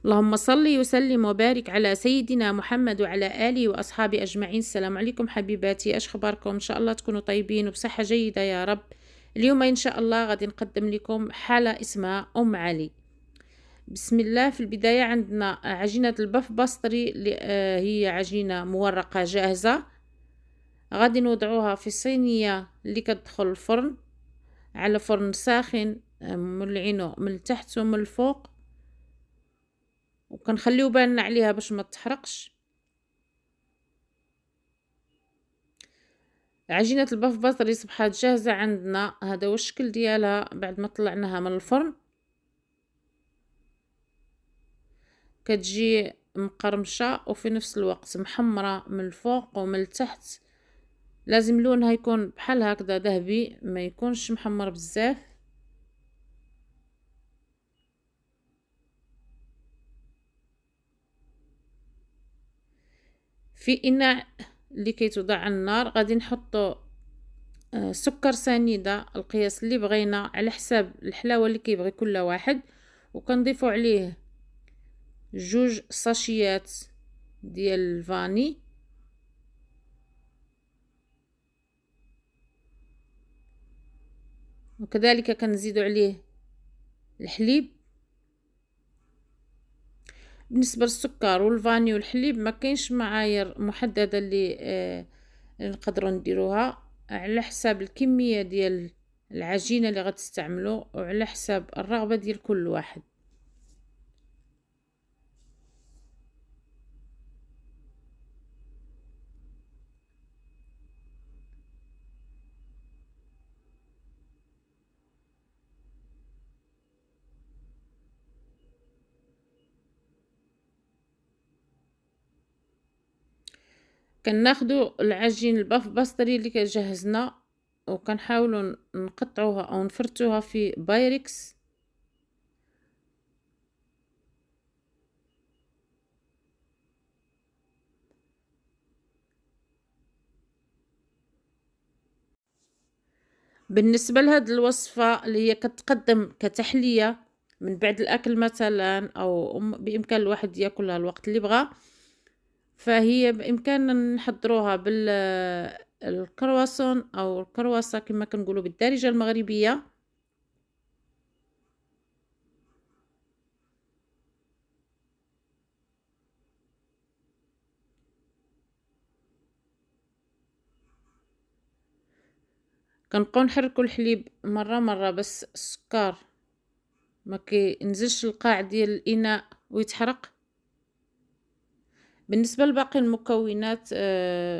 اللهم صل وسلم وبارك على سيدنا محمد وعلى آله وأصحابه أجمعين. السلام عليكم حبيباتي، ايش اخباركم؟ ان شاء الله تكونوا طيبين وبصحة جيدة يا رب. اليوم ان شاء الله غادي نقدم لكم حالة اسمها ام علي. بسم الله. في البداية عندنا عجينة البف باستري اللي هي عجينة مورقة جاهزة. غادي نوضعوها في صينية اللي كتدخل الفرن على فرن ساخن، مولعينه من التحت ومن الفوق، وكنخليو بالنا عليها باش ما تحرقش. عجينة الباف باتري صبحات جاهزة عندنا. هذا هو الشكل ديالها بعد ما طلعناها من الفرن. كتجي مقرمشة وفي نفس الوقت محمرة من الفوق ومن التحت. لازم لونها يكون بحال هكذا ذهبي، ما يكونش محمر بزاف. في إناء اللي كيتوضع على النار غادي نحطو سكر سنيدة القياس اللي بغينا على حساب الحلاوة اللي كيبغي كل واحد، وكنضيفو عليه 2 ساشيات ديال الفاني، وكذلك كنزيدو عليه الحليب. بالنسبه للسكر والفاني والحليب ما كاينش معايير محدده اللي نقدروا نديروها على حساب الكميه ديال العجينه اللي غتستعملوا وعلى حساب الرغبه ديال كل واحد. كناخدو العجين الباف باستري اللي كجهزنا وكنحاولوا نقطعوها او نفرتوها في بايركس. بالنسبة لهاد الوصفة اللي هي كتقدم كتحلية من بعد الأكل مثلا، أو بإمكان الواحد ياكلها الوقت اللي بغا، فهي بإمكاننا نحضروها الكرواسون أو الكرواسة كما كنقولوا بالدارجة المغربية. كنبقاو نحركو الحليب مرة مرة بس السكر ما كينزلش القاع ديال الإناء ويتحرق. بالنسبة لباقي المكونات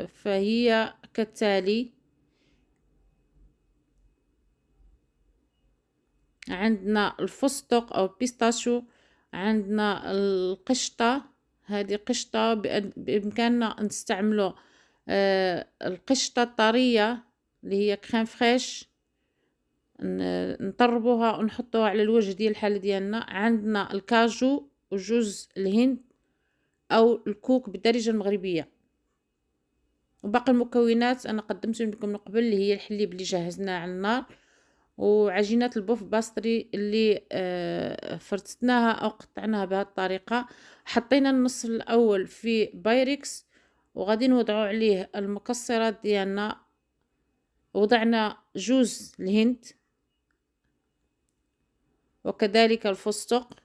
فهي كالتالي: عندنا الفستق أو البيستاشيو، عندنا القشطة، هذه قشطة بإمكاننا نستعملو القشطة الطرية اللي هي كريم فريش، نطربوها ونحطوها على الوجه ديال الحالة ديالنا. عندنا الكاجو وجوز الهند أو الكوك بالدارجة المغربية. وباقي المكونات أنا قدمتهم لكم من قبل، اللي هي الحليب اللي جهزناه على النار، وعجينات البوف باستري اللي فرتتناها أو قطعناها بهذه الطريقة. حطينا النصف الأول في بايركس وغادي نوضعو عليه المكسرات ديالنا. وضعنا جوز الهند وكذلك الفستق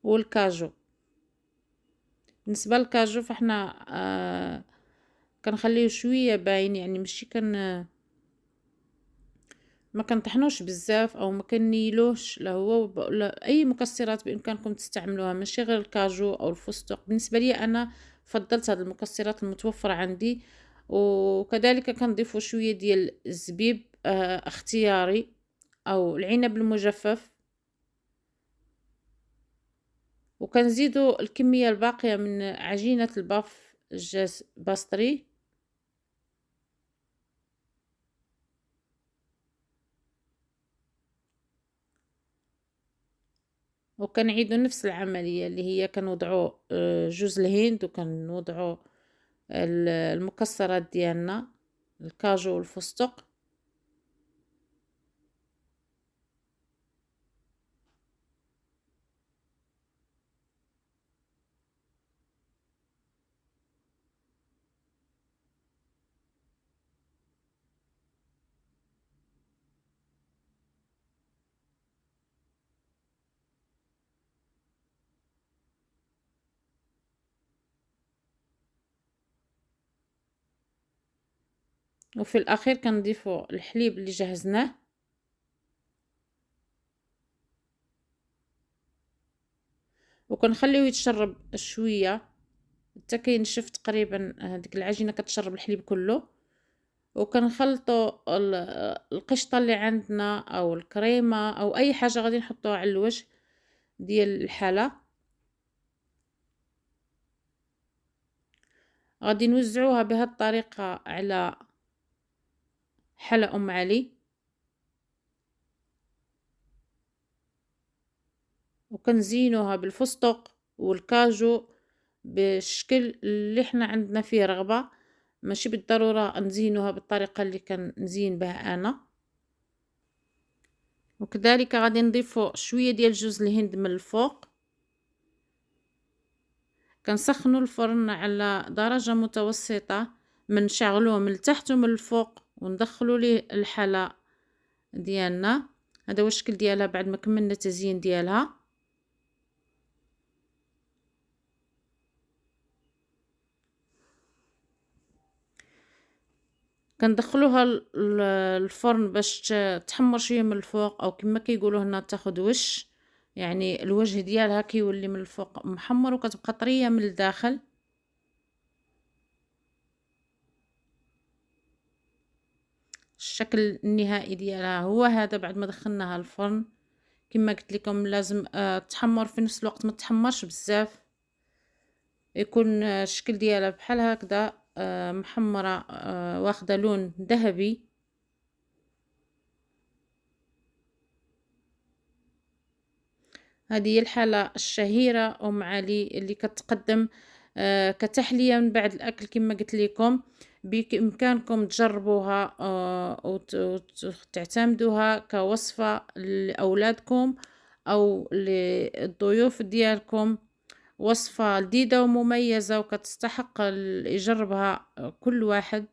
والكاجو. بالنسبة للكاجو فاحنا كنخليه شوية باين، يعني ماشي ما كنطحنوش بزاف او ما كنيلوش لهو لا اي مكسرات بامكانكم تستعملوها، ماشي غير الكاجو او الفستق. بالنسبه لي انا فضلت هذه المكسرات المتوفره عندي. وكذلك كنضيفوا شويه ديال الزبيب اختياري او العنب المجفف، وكنزيدوا الكميه الباقيه من عجينه الباف الجاز باستري، وكنعيدوا نفس العملية اللي هي كنوضعوا جوز الهند وكنوضعوا المكسرات ديالنا الكاجو والفستق. وفي الاخير كنضيفوا الحليب اللي جهزناه، وكنخليوه يتشرب شويه حتى كينشف تقريبا. هذيك العجينه كتشرب الحليب كله، وكنخلطوا القشطه اللي عندنا او الكريمه او اي حاجه غادي نحطوها على الوجه ديال الحاله. غادي نوزعوها بهذه الطريقه على حلا ام علي، وكنزينوها بالفستق والكاجو بالشكل اللي احنا عندنا فيه رغبه، ماشي بالضروره نزينوها بالطريقه اللي كنزين بها انا. وكذلك غادي نضيفوا شويه ديال جوز الهند من الفوق. كنسخنوا الفرن على درجه متوسطه، منشغلوه من التحت ومن الفوق، وندخلوا ليه الحلا ديالنا. هذا هو الشكل ديالها بعد ما كملنا التزيين ديالها. كندخلوها الفرن باش تحمر شويه من الفوق، او كما كيقولوا هنا تاخذ وش، يعني الوجه ديالها كيولي من الفوق محمر وكتبقى طريه من الداخل. الشكل النهائي ديالها هو هذا بعد ما دخلناها الفرن. كما قلت لكم لازم تحمر في نفس الوقت، ما تحمرش بزاف، يكون الشكل ديالها بحال هكذا محمره، واخده لون ذهبي. هذه هي الحالة الشهيرة أم علي اللي كتقدم كتحلية من بعد الأكل. كما قلت لكم بإمكانكم تجربوها وتعتمدوها كوصفة لأولادكم أو للضيوف ديالكم. وصفة جديدة ومميزة وكتستحق يجربها كل واحد.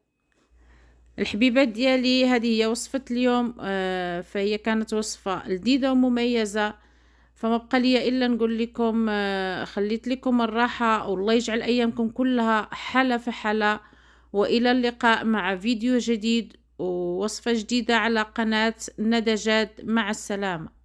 الحبيبات ديالي، هذه هي وصفة اليوم، فهي كانت وصفة جديدة ومميزة. فما بقى لي الا نقول لكم خليت لكم الراحه، والله يجعل ايامكم كلها حلا فحلا. والى اللقاء مع فيديو جديد ووصفه جديده على قناه ندى جاد. مع السلامه.